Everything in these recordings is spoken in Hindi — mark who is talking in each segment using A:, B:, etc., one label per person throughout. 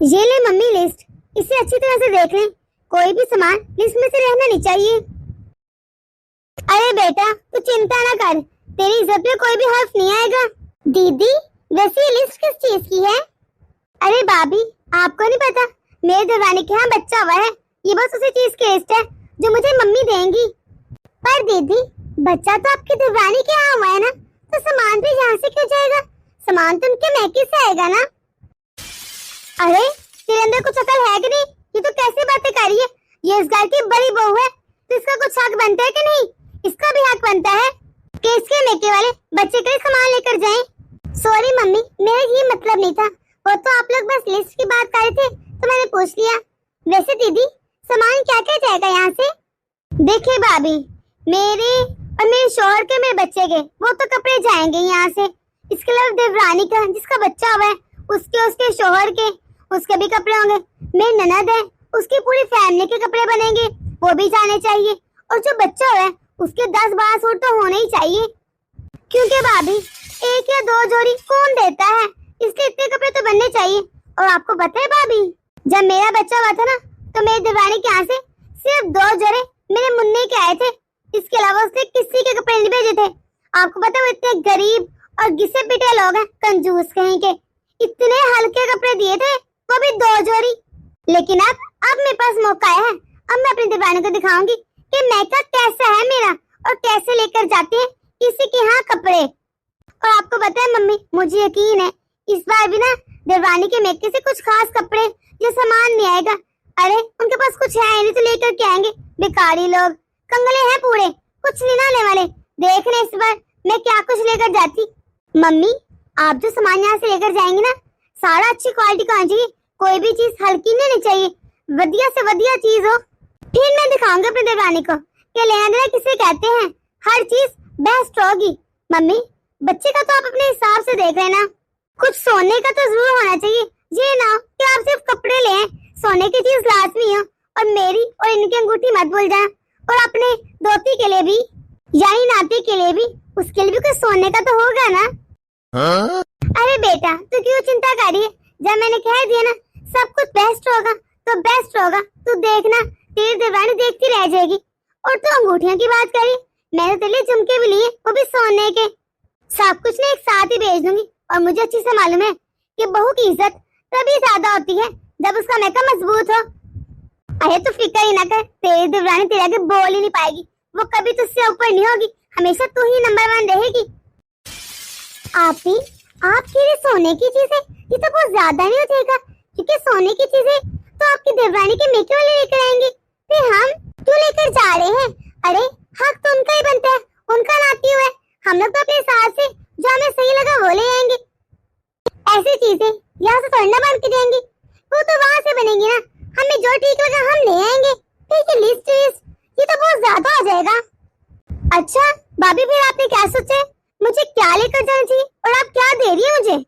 A: ये ले मम्मी लिस्ट, इसे अच्छी तरह से देख लें। कोई भी सामान लिस्ट में से रहना नहीं चाहिए। अरे बेटा तू चिंता ना कर, तेरी इज्जत में कोई भी हर्फ नहीं आएगा। दीदी वैसे ये लिस्ट किस चीज की है? अरे भाभी आपको नहीं पता, मेरे देवरानी के यहाँ बच्चा हुआ है, ये बस उसी चीज की लिस्ट है जो मुझे मम्मी देंगी। पर दीदी बच्चा तो आपकी देवरानी के यहाँ हुआ है ना, तो सामान भी यहाँ से क्यों जाएगा? सामान तो उनके मैके से आएगा ना। अरे तेरे अंदर कुछ अकल है कि नहीं? ये तो कैसे बातें कर रही है? ये इस घर की बड़ी बहू है, तो इसका कुछ हक बनता है कि नहीं? इसका भी हक बनता है कि इसके मैके वाले बच्चे के लिए सामान लेकर जाएं। सॉरी मम्मी, मेरा ये मतलब नहीं था, वो तो आप लोग बस लिस्ट की बात कर रहे थे तो मैंने पूछ लिया। वैसे दीदी सामान क्या क्या जाएगा यहाँ से? देखिए भाभी, मेरे और मेरे शौहर के, मेरे बच्चे के वो तो कपड़े जाएंगे यहाँ से। इसके अलावा देवरानी का जिसका बच्चा हुआ है उसके, उसके शौहर के, उसके भी कपड़े होंगे। मेरी ननद है उसकी पूरी फैमिली के कपड़े बनेंगे, वो भी जाने चाहिए। और जो बच्चा हुआ है उसके 10-12 सूट तो होने ही चाहिए, क्योंकि भाभी एक या 2 जोड़ी कौन देता है, इसलिए इतने कपड़े तो बनने चाहिए। और आपको पता है भाभी, जब मेरा बच्चा हुआ था ना, तो मेरी देवरानी के यहाँ से सिर्फ 2 जोड़े मेरे मुन्ने के आए थे। इसके अलावा उसने किसी के कपड़े नहीं भेजे थे। आपको पता है वो इतने गरीब और घिसे पिटे लोग हैं, कंजूस कहीं के, इतने हल्के कपड़े दिए थे, वो भी 2 जोड़ी। लेकिन अब मेरे पास मौका है, अब मैं अपनी देवरानी को दिखाऊंगी कि मैका कैसा है मेरा और कैसे लेकर जाते हैं किसी के यहाँ कपड़े। और आपको पता है मम्मी, मुझे यकीन है इस बार भी ना देवरानी के मैके से कुछ खास कपड़े या सामान नहीं आएगा। अरे उनके पास कुछ है नहीं तो लेकर के आएंगे, भिखारी लोग, कंगले हैं पूरे, कुछ नहीं लाने वाले। देखने इस बार मैं क्या कुछ लेकर जाती। मम्मी आप जो सामान यहाँ से लेकर जाएंगे ना, सारा अच्छी क्वालिटी का होना चाहिए, कोई भी चीज हल्की नहीं होनी चाहिए, वधिया से वधिया चीज हो। फिर मैं दिखाऊंगा अपनी देवरानी को कि लेना देना किसे कहते हैं, हर चीज बेस्ट होगी। मम्मी बच्चे का तो आप अपने हिसाब से देख रहे ना, कुछ सोने का तो जरूर होना चाहिए। ये ना कि आप सिर्फ कपड़े ले, सोने की चीज लाजमी हो। और मेरी और इनकी अंगूठी मत भूल जाए, और अपने दोती के लिए भी, यानी नाती के लिए भी, उसके लिए भी कुछ सोने का तो होगा ना। अरे बेटा तू क्यों चिंता कर रही है? जब मैंने कह दिया ना सब कुछ बेस्ट होगा तो बेस्ट होगा, तू देखना तेरी देवरानी देखती रह जाएगी। और तू अंगूठियों की बात करी, मैंने तेरे लिए झुमके भी लिए, वो भी सोने के। सब कुछ ना एक साथ ही भेज दूंगी। और मुझे अच्छी से मालूम है कि बहू की इज्जत तभी ज्यादा होती है जब उसका मैका मजबूत हो। अरे तू फिक्र ही ना कर, तेरी देवरानी तेरे आगे बोल ही नहीं पाएगी, वो कभी तुझसे ऊपर नहीं होगी, हमेशा तू ही नंबर 1 रहेगी। आपकी ये सोने की चीजें ये तो बहुत ज्यादा नहीं हो जाएगा, क्योंकि सोने की चीजें तो आपकी देवरानी के मेके वाले लेकर आएंगे, फिर हम क्यों लेकर जा रहे हैं? अरे हक तो उनका ही बनता है, उनका नाती हुआ है, हम लोग तो अपने हिसाब से जो हमें सही लगा वो ले आएंगे। ऐसी चीजें यहाँ से थोड़ी ना बन के जाएंगी, वो तो वहाँ से बनेंगी ना, हमें जो ठीक लगा हम ले आएंगे। ठीक है लिस्ट ये तो बहुत ज्यादा हो जाएगा। अच्छा भाभी फिर आपने क्या सोचा है, मुझे क्या लेकर जाना चाहिए और आप क्या दे रही है मुझे?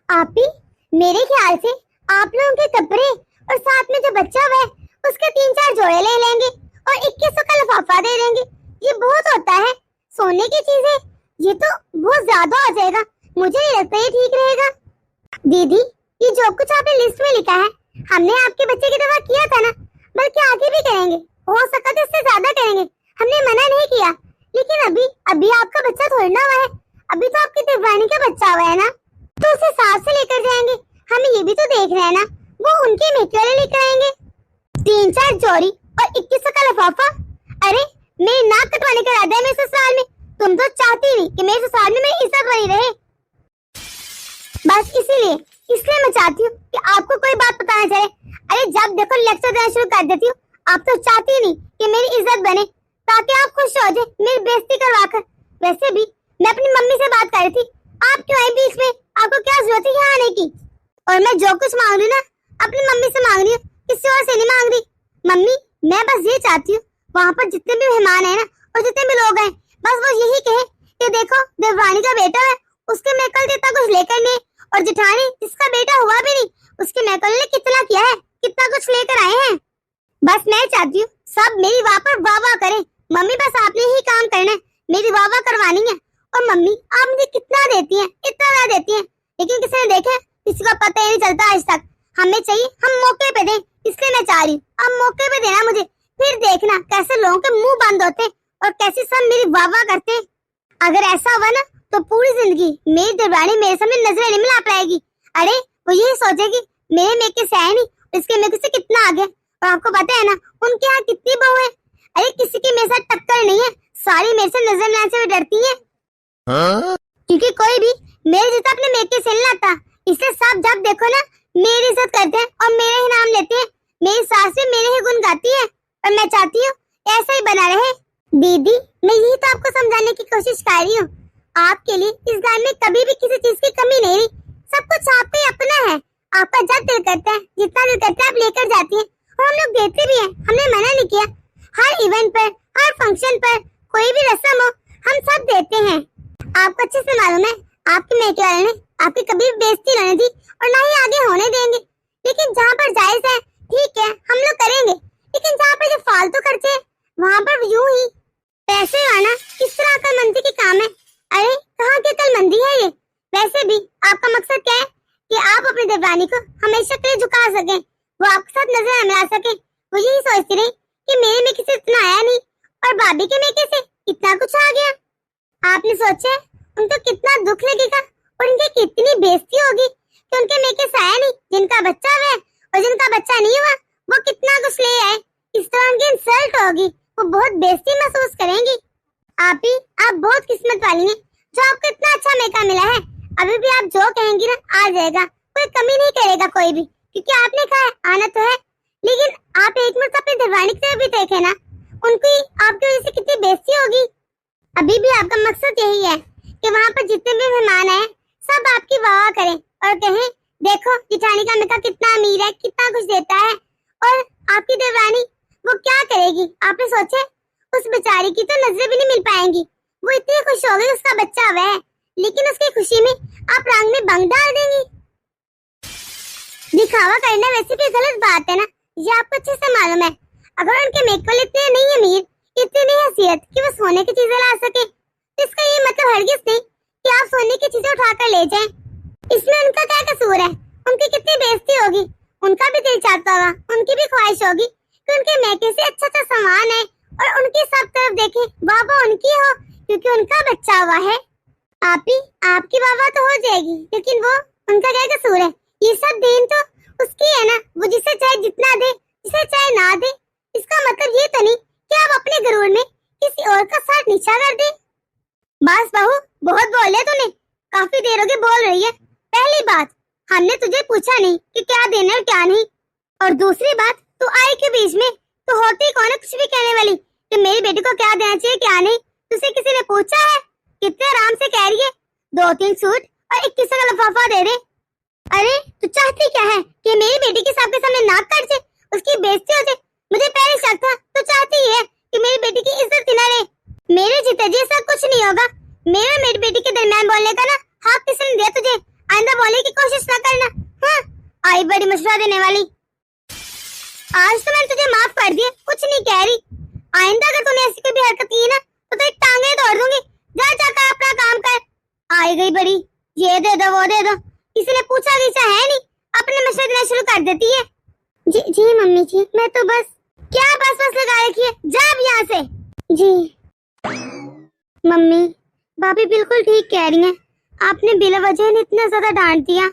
A: आप ही मेरे ख्याल से आप लोगों के कपड़े और साथ में जो बच्चा हुआ है उसके 3-4 जोड़े ले लेंगे और 2100 का लिफाफा दे देंगे। ये बहुत होता है, सोने की चीजें ये तो बहुत ज्यादा हो जाएगा, मुझे नहीं लगता ये ठीक रहेगा। दीदी ये जो कुछ आपने लिस्ट में लिखा है हमने आपके बच्चे की दवा किया था ना, बल्कि आगे भी करेंगे, हो सका तो इससे ज्यादा करेंगे, हमने मना नहीं किया। लेकिन अभी आपका बच्चा थोड़ा ना हुआ है, अभी तो आपकी देवरानी का बच्चा हुआ है ना, तो उसे साथ से लेकर जाएंगे। हमें ये भी तो देख रहे हैं ना, वो उनके मेके वाले लेकर आएंगे। 3-4 जोड़ी और 2100 का लिफाफा। अरे मेरी नाक कटवाने का इरादा है मेरे ससुराल में, तुम तो चाहती नहीं कि मेरे ससुराल में मेरी इज्जत बनी रहे। बस इसलिए मैं चाहती हूँ कि आपको कोई बात पता ना चले। अरे जब देखो लेक्चर देना शुरू कर देती हूँ, आप तो चाहती नहीं कि मेरी इज्जत बने, ताकि आप खुश हो जाए मेरी बेइज्जती करवा कर। वैसे भी मैं अपनी मम्मी से बात कर रही थी, आप क्यों आई बीच में? आपको क्या जरूरत है यहाँ आने की? और मैं जो कुछ मांग रही हूँ ना अपनी मम्मी से मांग रही हूँ, किसी और से नहीं मांग रही। मम्मी मैं बस ये चाहती हूँ वहाँ पर जितने भी मेहमान है ना और जितने भी लोग हैं, बस वो यही कहे कि देखो देवरानी का बेटा है, उसके मेकल जितना कुछ लेकर नहीं, और जिठानी जिसका बेटा हुआ भी नहीं उसके मेकल ने कितना किया है, कितना कुछ लेकर आए हैं। बस मैं चाहती हूँ सब मेरी वाह पर वाह वाह करें। मम्मी बस आपने ही काम करना है, मेरी वाह वाह करवानी है। और मम्मी आप मुझे कितना देती हैं, इतना ना देती हैं, लेकिन किसी ने देखा, किसी को पता ही नहीं चलता आज तक। हमें चाहिए, हम मौके पे दें, इसलिए मैं चाह रही हूँ अब मौके पे देना मुझे। फिर देखना कैसे लोगों के मुंह बंद होते और कैसे सब मेरी वाह वाह करते। अगर ऐसा हुआ ना तो पूरी जिंदगी मेरी देवरानी मेरे सामने नजरें नहीं मिला पाएगी। अरे वो यही सोचेगी मेरे मेके से है नहीं, इसके मेके से कितना आगे। और आपको पता है ना उनके यहाँ कितनी बहू है। अरे किसी की मेरे साथ टक्कर नहीं है, सारी मेरे से नजर मिलाने से डरती है। क्योंकि कोई भी मेरे जैसा अपने मेके से नहीं लाता, इसलिए सब जब देखो ना मेरी इज्जत करते हैं और मेरे ही नाम लेते हैं। मेरी सास भी मेरे ही गुण गाती है और मैं चाहती हूँ ऐसा ही बना रहे। दीदी मैं यही तो आपको समझाने की कोशिश कर रही हूँ, आपके लिए इस घर में कभी भी किसी चीज की कमी नहीं रही। सब कुछ आपका ही अपना है, आपका जब दिल करता है जितना दिल करता है आप लेकर जाती है और हम लोग देते भी हैं, हमने मना नहीं किया। हर इवेंट पर, हर फंक्शन पर, कोई भी रस्म हो हम सब देते हैं। आपको अच्छे से मालूम है आपके मेके वाले ने आपकी कभी भी बेइज्जती नहीं दी और ना ही आगे होने देंगे। लेकिन जहाँ पर जायज है ठीक है हम लोग करेंगे, लेकिन जहाँ पर जो फालतू खर्चे वहाँ पर यूं ही पैसे आना किस तरह अकलमंदी की काम है। अरे कहाँ की अकलमंदी है ये। वैसे भी आपका मकसद क्या है कि आप अपनी देवरानी को हमेशा के लिए झुका सके, वो आपके साथ नजर न मिला सके। वो यही सोचती रही कि मेरे मेके से इतना आया नहीं और भाभी के मेके से इतना कुछ आ गया। आपने सोचा उनको कितना दुख लगेगा और उनकी कितनी बेइज्जती होगी कि उनके मेके से आया नहीं, जिनका बच्चा हुआ और जिनका बच्चा नहीं हुआ वो कितना कुछ ले आए। इस तरह उनकी इंसल्ट होगी, वो बहुत बेइज्जती महसूस करेंगी। आप बहुत किस्मत वाली हैं जो आपको इतना अच्छा मेका मिला है। अभी भी आप जो कहेंगी ना आ जाएगा, कोई कमी नहीं करेगा कोई भी, क्योंकि आपने कहा है आना तो है। लेकिन आप एक मिनट अपनी देवरानी की तरफ भी देखे ना, उनकी आपकी वजह से कितनी बेइज्जती होगी। अभी भी आपका मकसद यही है कि वहाँ पर जितने भी मेहमान आए सब आपकी वाह करें और कहें देखो जिठानी का मेका कितना अमीर है, कितना कुछ देता है। और आपकी देवरानी वो क्या करेगी आपने सोचे? उस बेचारी की तो नजरें भी नहीं मिल पाएंगी, वो इतनी खुश होगी उसका बच्चा हुआ है, लेकिन उसकी खुशी में आप रंग में भंग डाल देंगी। दिखावा करना वैसे भी गलत बात है ना, ये आपको अच्छे से मालूम है। अगर उनके मेकअप इतने नहीं अमीर, इतनी नहीं हैसियत कि वो सोने की चीजें ला सके, तो इसका ये मतलब हरगिज नहीं कि आप सोने की चीजें उठाकर ले जाएं। इसमें उनका क्या कसूर है? उनकी कितनी बेइज्जती होगी, उनका भी दिल चाहता होगा, उनकी भी ख्वाहिश होगी कि उनके मेके से अच्छा अच्छा सामान है और उनकी सब तरफ देखें वाह वाह उनकी हो, क्योंकि उनका बच्चा हुआ है। आपकी वाह वाह तो हो जाएगी, लेकिन वो उनका क्या कसूर है? ये सब देन तो उसकी है ना, वो जिसे चाहे जितना दे, जिसे चाहे ना दे। इसका मतलब ये तो नहीं कि आप अपने गरूर में किसी और का साथ नीचा कर दे। बस बहू बहुत बोल लिया तूने, काफी देर हो गई बोल रही है। पहली बात हमने तुझे पूछा नहीं कि क्या देना और क्या नहीं, और दूसरी बात तू आई के बीच में तो होती कौन है कुछ भी कहने वाली कि मेरी बेटी को क्या देना चाहिए क्या नहीं। तुझे किसी ने पूछा है? कितने आराम से कह रही है 2-3 सूट और 21 का लिफाफा दे दे। अरे तू चाहती क्या है कि मेरी बेटी के सबके सामने नाक काट जाए, उसकी बेइज्जती हो जाए? मुझे पहले शक था तू चाहती है कि मेरी बेटी की इज्जत न रहे। मेरे जीते जी सब कुछ नहीं होगा। मेरे और मेरी बेटी के दरमियान बोलने का ना हक किसी ने दिया तुझे? आइंदा बोलने की कोशिश न करना। हाँ आई बड़ी मशवरा देने वाली। आज तो मैंने तुझे माफ कर दिया, कुछ नहीं कह रही। आइंदा अगर तूने ऐसी कोई भी हरकत की ना तो तेरी टांगे तोड़ दूंगी। जा जाकर अपना काम कर। आई गई बड़ी, ये दे दो वो दे दो, किसी ने पूछा गीछा है नहीं, अपने मशवरे देना शुरू कर देती है। जी मम्मी जी, मैं तो बस क्या बस लगा रखी है, जा अब यहाँ से। जी मम्मी भाभी बिल्कुल ठीक कह रही हैं, आपने बिला वजह इतना ज्यादा डांट दिया।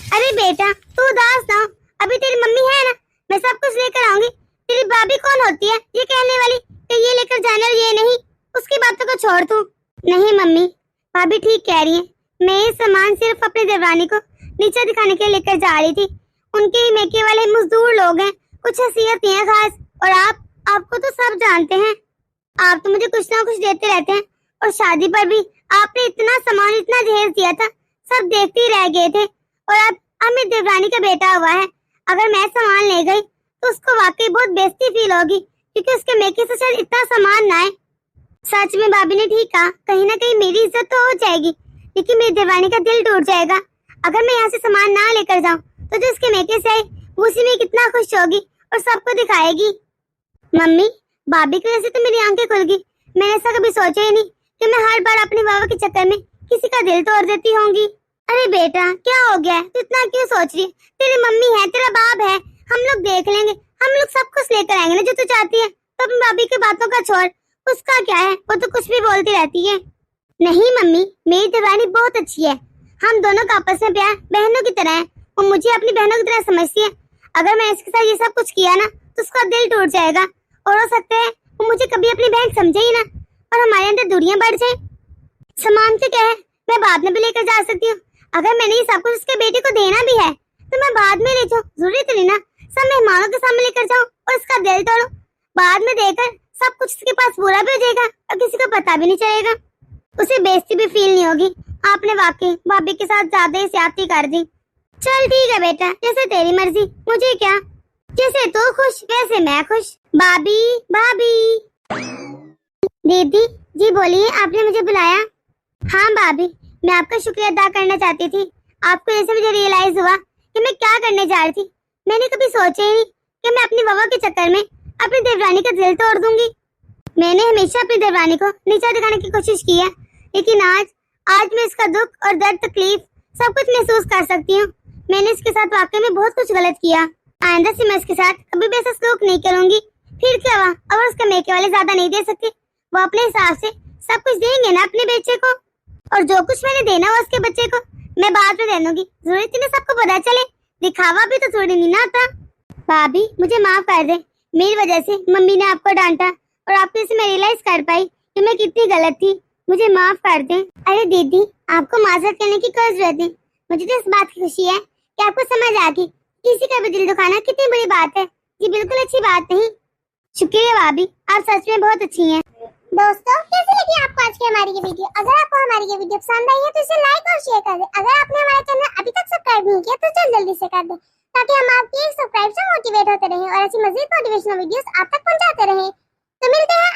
A: अरे बेटा तू उदास ना हो, अभी तेरी मम्मी है ना, मैं सब कुछ लेकर आऊंगी। तेरी भाभी कौन होती है ये कहने वाली कि ये लेकर जाना और ये नहीं? उसकी बातों को छोड़ तू। नहीं मम्मी भाभी ठीक कह रही है, मैं ये सामान सिर्फ अपनी देवरानी को नीचे दिखाने के लिए लेकर जा रही थी। उनके ही मेके वाले मजदूर लोग हैं, कुछ हैसियत नहीं है खास। और आपको तो सब जानते हैं, आप तो मुझे कुछ ना कुछ देते रहते हैं। और शादी पर भी आपने इतना सामान इतना जहेज दिया था, सब देखते ही रह गए थे। और अब मेरी देवरानी का बेटा हुआ है, अगर मैं सामान ले गई तो उसको वाकई बहुत बेइज्जती फील होगी, क्योंकि उसके मेके से शायद इतना सामान ना आए। सच में भाभी ने ठीक कहा, कहीं ना कहीं मेरी इज्जत तो हो जाएगी, लेकिन मेरी देवरानी का दिल टूट जाएगा। अगर मैं यहाँ से सामान ना लेकर जाऊँ तो जो उसके मेके से आए वो उसी में कितना खुश होगी और सबको दिखाएगी। मम्मी भाभी की वजह से तो मेरी आंखें खुल गई। मैंने ऐसा कभी सोचा ही नहीं कि मैं हर बार अपनी बाबा के चक्कर में किसी का दिल तोड़ देती होंगी। अरे बेटा क्या हो गया है, तू इतना क्यों सोच रही है? तेरी मम्मी है, तेरा बाप है, हम लोग देख लेंगे, हम लोग सब कुछ लेकर आएंगे ना जो तू चाहती है। तो अपनी भाभी की बातों का छोड़, उसका क्या है, वो तो कुछ भी बोलती रहती है। नहीं मम्मी, मेरी देवरानी बहुत अच्छी है, हम दोनों का आपस में प्यार बहनों की तरह है। वो मुझे अपनी बहनों की तरह समझती है। अगर मैं इसके साथ ये सब कुछ किया ना तो उसका दिल टूट जाएगा और हो सकता है वो मुझे कभी अपनी बहन समझे ही ना और हमारे अंदर दूरियां बढ़ जाए। सामान के क्या है, मैं बाद में भी लेकर जा सकती हूँ। अगर मैंने ये सब कुछ उसके बेटे को देना भी है तो मैं बाद में ले जाऊँ, जरूरी तो नहीं ना सब मेहमानों के सामने लेकर जाऊँ और उसका दिल तोड़ूं। बाद में देकर सब कुछ उसके पास बुरा भी हो जाएगा और किसी को पता भी नहीं चलेगा, उसे बेइज्जती भी फील नहीं होगी। आपने वाकई भाभी के साथ ज्यादा ही ज्यादती कर दी। चल ठीक है बेटा, जैसे तेरी मर्जी, मुझे क्या, जैसे तू खुश वैसे मैं खुश। भाभी भाभी। दीदी जी बोलिए, आपने मुझे बुलाया? हाँ भाभी, मैं आपका शुक्रिया अदा करना चाहती थी। आपको जैसे मुझे रियलाइज हुआ कि मैं क्या करने जा रही थी। मैंने कभी सोचा ही नहीं कि मैं अपनी ववा के चक्कर में अपनी देवरानी का दिल तोड़ दूंगी। मैंने हमेशा अपनी देवरानी को नीचा दिखाने की कोशिश की है, लेकिन आज मैं इसका दुख और दर्द तकलीफ सब कुछ महसूस कर सकती हूँ। मैंने इसके साथ वाकई में बहुत कुछ गलत किया। आइंदा से मैं इसके साथ कभी भी ऐसा सलूक नहीं करूंगी। फिर क्या हुआ, अगर उसके मेके वाले ज्यादा नहीं दे सकते, वो अपने हिसाब से सब कुछ देंगे ना अपने बच्चे को, और जो कुछ मैंने देना हो उसके बच्चे को मैं बाद में दे दूंगी। जरूरी नहीं सबको पता चले, दिखावा भी तो थोड़ी नहीं ना आता। भाभी मुझे माफ कर दे, मेरी वजह से मम्मी ने आपको डांटा और आपको इसे मैं रियलाइज कर पाई कि मैं कितनी गलत थी। मुझे माफ कर दे। अरे दीदी, आपको माजरत करने की कोई जरूरत नहीं। मुझे तो इस बात की खुशी है कि आपको समझ आ गई किसी का भी दिल दुखाना कितनी बड़ी बात है। ये बिल्कुल अच्छी बात नहीं। शुक्रिया भाभी, आप सच में बहुत अच्छी हैं। दोस्तों कैसी लगी आपको आज की हमारी ये वीडियो? अगर आपको हमारी ये वीडियो पसंद आई है तो इसे लाइक और शेयर कर दें। अगर आपने हमारा चैनल अभी तक सब्सक्राइब नहीं किया तो जल्दी से कर दें, ताकि हम आपकी एक सब्सक्राइब से मोटिवेट होते रहें और ऐसी मजीद मोटिवेशनल वीडियोस आप तक पहुंचाते रहें। तो मिलते हैं